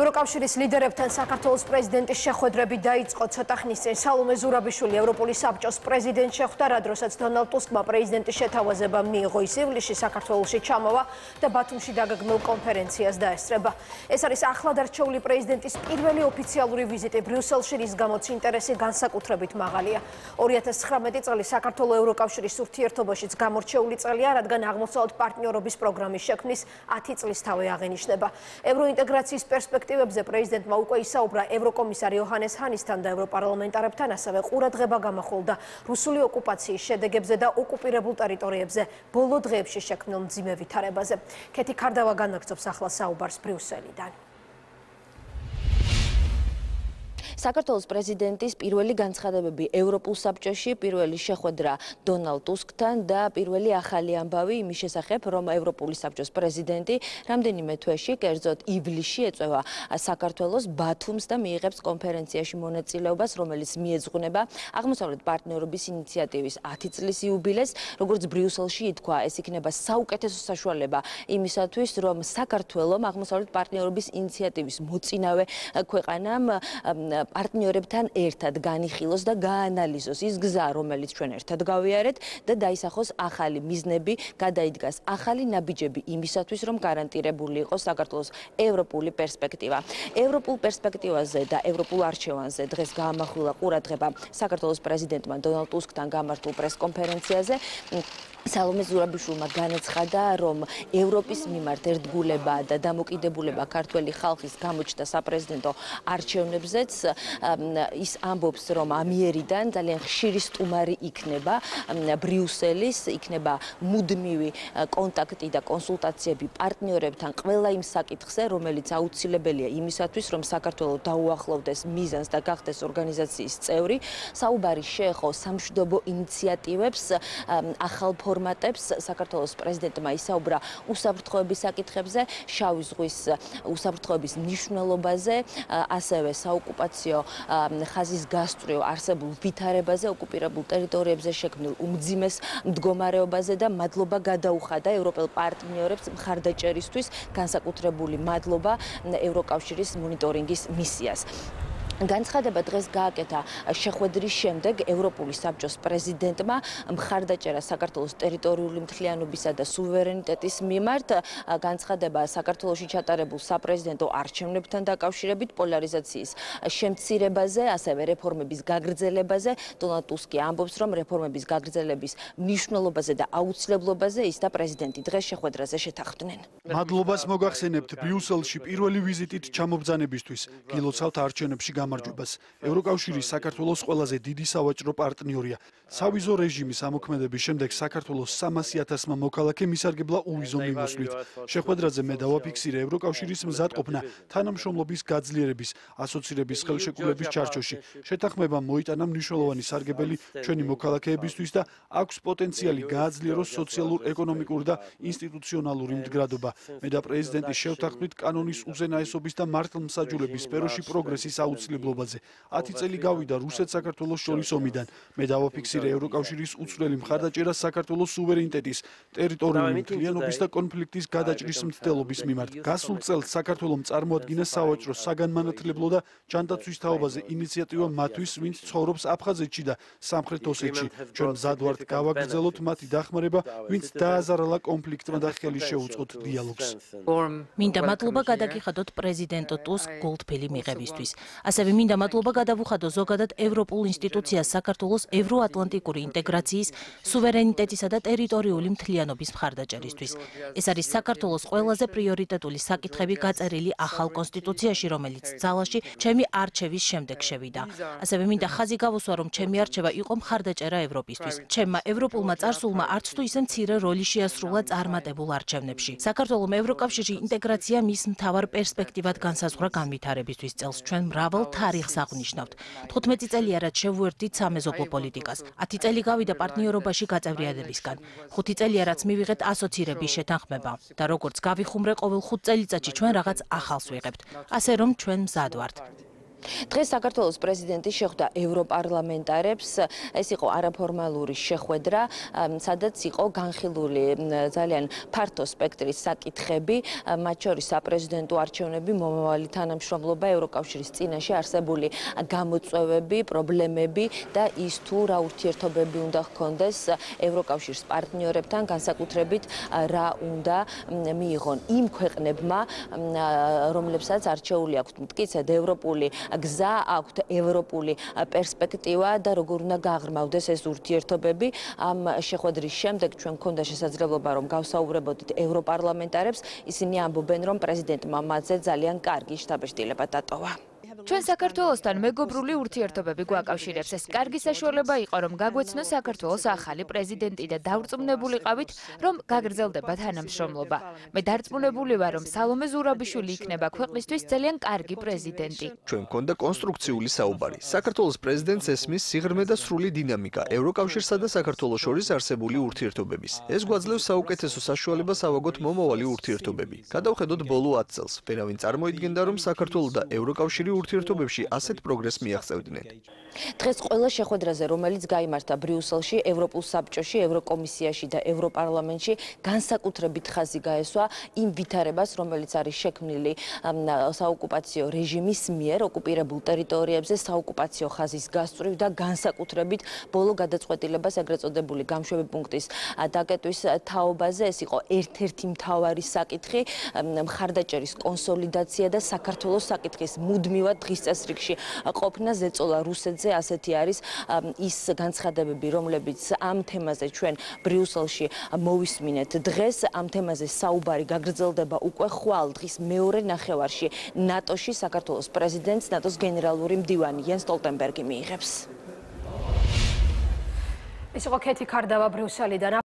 ევროკავშირის ლიდერებთან საქართველოს პრეზიდენტის შეხვედრები დაიწყო ცოტა ხნის წინ. სალომე ზურაბიშვილი ევროპული საბჭოს პრეზიდენტ შეხვდა, რა დროსაც დონალდ ტუსკმა პრეზიდენტის შეთავაზება მიიღო. ის ივლისში საქართველოში ჩამოვა და ბათუმში დაგეგმილ კონფერენციას დაესწრება. ეს არის ახლად არჩეული პრეზიდენტის პირველი ოფიციალური ვიზიტი ბრიუსელში, რის გამოც ინტერესი განსაკუთრებით მაღალია. 2019 წელი საქართველოს ევროკავშირის ურთიერთობაშიც გამორჩეული წელია, რადგან აღმოსავლეთ პარტნიორობის პროგრამის შექმნის 10 წლის თავი აღინიშნება. ევროინტეგრაციის პერსპექტივებზე პრეზიდენტმა უკვე ისაუბრა ევროკომისარ იოჰანეს ჰანისთან და ევროპარლამენტარებთან, ასევე ყურადღება გამახვილდა რუსული ოკუპაციის შედეგებზე და ოკუპირებულ ტერიტორიებზე ბოლო დღეებში შექმნილ მძიმე ვითარებაზე. ქეთი ქარდავა განაგრძობს ახლა საუბარს ბრიუსელიდან. საქართველოს პრეზიდენტის პირველი განცხადებები ევროპულ საბჭოში, პირველი შეხვედრა დონალდ ტუსკთან და პირველი ახალი ამბავი იმის შესახებ, რომ ევროპული საბჭოს პრეზიდენტი რამდენიმე თვეში, კერძოდ ივლისში ეწევა საქართველოს ბათუმს და მიიღებს კონფერენციაში მონაწილეობას, რომელიც მიეძღვნება აღმოსავლეთ პარტნიორობის ინიციატივის 10 წლის იუბილეს, როგორც ბრიუსელში ითქვა, ეს იქნება საუკეთესო საშუალება იმისათვის, რომ საქართველოს აღმოსავლეთ პარტნიორობის ინიციატივის მოწინავე ქვეყანამ პარტნიორებთან ერთად განიხილოს და გაანალიზოს ის გზა, რომელიც ჩვენ ერთად გავიარეთ და დაისახოს ახალი მიზნები, გადაიდგას ახალი ნაბიჯები იმისათვის, რომ გარანტირებული იყოს საქართველოს ევროპული პერსპექტივა. ევროპულ პერსპექტივაზე და ევროპულ არჩევანზე დღეს გაამახვილა ყურადღება საქართველოს პრეზიდენტმა დონალდ ტუსკთან გამართულ პრესკონფერენციაზე. სალომე ზურაბიშვილმა განაცხადა, რომ ევროპის მიმართ ერთგულება და დამოკიდებულება ქართველი ხალხის გამოჩნდა საპრეზიდენტო არჩევნებზეც. ის ამბობს, რომ ამიერიდან ძალიან ხშირი სტუმარი იქნება ბრიუსელის, იქნება მუდმივი კონტაქტი და კონსულტაციები პარტნიორებთან ყველა იმ საკითხზე, რომელიც აუცილებელია იმისათვის, რომ საქართველოს დაუახლოვდეს მიზანს და გახდეს ორგანიზაციის წევრი. საუბარი შეეხო სამშვიდობო ინიციატივებს, ახალ ფორმატებს. საქართველოს პრეზიდენტმა ისაუბრა უსაფრთხოების საკითხებზე, შავი ზღვის უსაფრთხოების მნიშვნელობაზე, ასევე საოკუპაციო ხაზის გასწვრივ არსებულ ვითარებაზე, ოკუპირებულ ტერიტორიებზე შექმნილ უმძიმეს მდგომარეობაზე და მადლობა გადაუხადა ევროპელ პარტნიორებს მხარდაჭერისთვის, განსაკუთრებული მადლობა ევროკავშირის მონიტორინგის მისიას. განცხადება დღეს გააკეთა შეხვედრის შემდეგ ევროპული საბჭოს პრეზიდენტმა მხარდაჭერა საქართველოს ტერიტორიული მთლიანობისა და სუვერენიტეტის მიმართ. განცხადება საქართველოში ჩატარებულ საპრეზიდენტო არჩევნებთან დაკავშირებით, პოლარიზაციის შემცირებაზე, ასევე რეფორმების გაგრძელებაზე. დონალდ ტუსკი ამბობს, რომ რეფორმების გაგრძელების მნიშვნელობაზე და აუცილებლობაზე ის და პრეზიდენტი დღეს შეხვედრაზე შეთანხმდნენ. მადლობას მოგახსენებთ ბრიუსელში პირველი ვიზიტით ჩამობრძანებისთვის. გილოცავთ არჩევნებში გამარჯვებას. ევროკავშირი საქართველოს ყველაზე დიდი სავაჭრო პარტნიორია. სავიზო რეჟიმის ამოქმედების შემდეგ საქართველოს 300,000-მა მოქალაქე მისარგებლა უვიზო მიმოსვლით. შეხვედრაზე მე დავაფიქსირე ევროკავშირის მზადყოფნა თანამშრომლობის გაძლიერების, ასოცირების ხელშეკრულების ჩარჩოში. შეთანხმება მოიტანა მნიშვნელოვანი სარგებელი ჩვენი მოქალაქეებისთვის და აქვს პოტენციალი გააძლიეროს სოციალურ-ეკონომიკური და ინსტიტუციონალური მდგრადობა. მე და პრეზიდენტი შევთანხმდით კანონის უზენაესობის და მართლმსაჯულების სფეროში პროგრესის აუცილებლობაზე. 10 წელი გავიდა რუსეთ-საქართველოს შორის ომიდან. მე დავაფიქსირე ევროკავშირის უცვლელი მხარდაჭერა საქართველოს სუვერენიტეტის, ტერიტორიული მთლიანობის და კონფლიქტის გადაჭრის მცდელობის მიმართ. გასულ წელს საქართველომ წარმოადგინა სავაჭრო, საგანმანათლებლო და ჯანდაცვის თაობაზე ინიციატივა მათთვის, ვინც ცხოვრობს აფხაზეთში და სამხრეთ ოსეთში. ჩვენ მზად ვართ გავაგრძელოთ მათი დახმარება, ვინც დააზარალა კონფლიქტმა და ხელი შეუწყოთ დიალოგს. მინდა მადლობა გადაგიხადოთ პრეზიდენტ ტუსკ გოლდფილი მიღებისთვის. ასევე მინდა მადლობა გადავუხადო ზოგადად ევროპულ ინსტიტუციას საქართველოს ევროატლანტიკური ინტეგრაციის, სუვერენიტეტისა და ტერიტორიული მთლიანობის მხარდაჭერისთვის. ეს არის საქართველოს ყველაზე პრიორიტეტული საკითხები გაწერილი ახალ კონსტიტუციაში, რომელიც ძალაში ჩემი არჩევის შემდეგ შევიდა. ასევე მინდა ხაზი გავუსვა, რომ ჩემი არჩევა იყო მხარდაჭერა ევროპისთვის. ჩემმა ევროპულმა წარსულმა არც თუ ისე მცირე როლი შეასრულა წარმატებულ არჩევნებში. საქართველოს ევროკავშირში ინტეგრაცია მის მთავარ პერსპექტივად განსაზღვრა განვითარებისთვის წელს ჩვენ მრავალ თარიღს აღნიშნავთ. 15 წელია რაც შევუერთდით სამეზობლო პოლიტიკას. 10 წელი გავიდა პარტნიორობაში გაწევრიანებისგან. 5 წელია რაც მივიღეთ ასოცირების შეთანხმება. და როგორც გავიხუმრე, ყოველ 5 წელიწადში ჩვენ რაღაც ახალს ვიღებთ. ასე რომ ჩვენ მზად ვართ. დღეს საქართველოს პრეზიდენტი შეხვდა ევროპარლამენტარებს. ეს იყო არაფორმალური შეხვედრა, სადაც იყო განხილული ძალიან ფართო სპექტრის საკითხები, მათ შორის საპრეზიდენტო არჩევნები, მომავალი თანამშრომლობა, ევროკავშირის წინაშე არსებული გამოწვევები, პრობლემები და ის თუ რა ურთიერთობები უნდა ჰქონდეს ევროკავშირის პარტნიორებთან, განსაკუთრებით რა უნდა მიიღონ იმ ქვეყნებმა, რომლებსაც არჩეული აქვთ მტკიცედ ევროპული გზა, აქვთ ევროპული პერსპექტივა და როგორ უნდა გაღრმავდეს ეს ურთიერთობები. ამ შეხვედრის შემდეგ ჩვენ გვქონდა შესაძლებლობა რომ გავსაუბრებოდით ევროპარლამენტარებს. ისინი ამბობენ რომ პრეზიდენტმა მათზე ძალიან კარგი შთაბეჭდილება დატოვა. ჩვენ საქართველოსთან მეგობრული ურთიერთობები გვაკავშირებს. ეს კარგი საშუალება იყო, რომ გაგვეცნოს საქართველოს ახალი პრეზიდენტი და დავრწმუნებულიყავით, რომ გაგრძელდება თანამშრომლობა. მე დარწმუნებული ვარ, რომ სალომე ზურაბიშვილი იქნება ქვეყნისთვის ძალიან კარგი პრეზიდენტი. ჩვენ გვქონდა კონსტრუქციული საუბარი. საქართველოს პრეზიდენტს ესმის სიღრმე და სრული დინამიკა ევროკავშირსა და საქართველოს შორის არსებული ურთიერთობების. ეს გვაძლევს საუკეთესო საშუალებას ავაგოთ მომავალი ურთიერთობები. გადავხედოთ ბოლო 10 წელს. ვერავინ წარმოიდგენდა, რომ საქართველო და ევროკავშირი ურთიერთობებში ასეთ პროგრესს მიაღწევდნენ. დღეს ყველა შეხვედრაზე, რომელიც გაიმართა ბრიუსელში, ევროპულ საბჭოში, ევროკომისიაში და ევროპარლამენტში, განსაკუთრებით ხაზი გაესვა იმ ვითარებას, რომელიც არის შექმნილი საოკუპაციო რეჟიმის მიერ ოკუპირებულ ტერიტორიებზე საოკუპაციო ხაზის გასწვრივ და განსაკუთრებით ბოლო გადაწყვეტილებას ეგრეთ წოდებული გამშვები პუნქტის დაკეტვის თაობაზე. ეს იყო ერთ-ერთი მთავარი საკითხი, მხარდაჭერის კონსოლიდაცია და საქართველოს საკითხის მუდმივად დღის წესრიგში ყოფნა. ზეწოლა რუსეთზე ასეთი არის ის განცხადებები, რომლებიც ამ თემაზე ჩვენ ბრიუსელში მოვისმინეთ დღეს. ამ თემაზე საუბარი გაგრძელდება უკვე ხვალ დღის მეორე ნახევარში. ნატოში საქართველოს პრეზიდენტს ნატოს გენერალური მდივანი იენს სტოლტენბერგი მიიღებს. ის იყო ქეთი ქარდავა ბრიუსელიდან.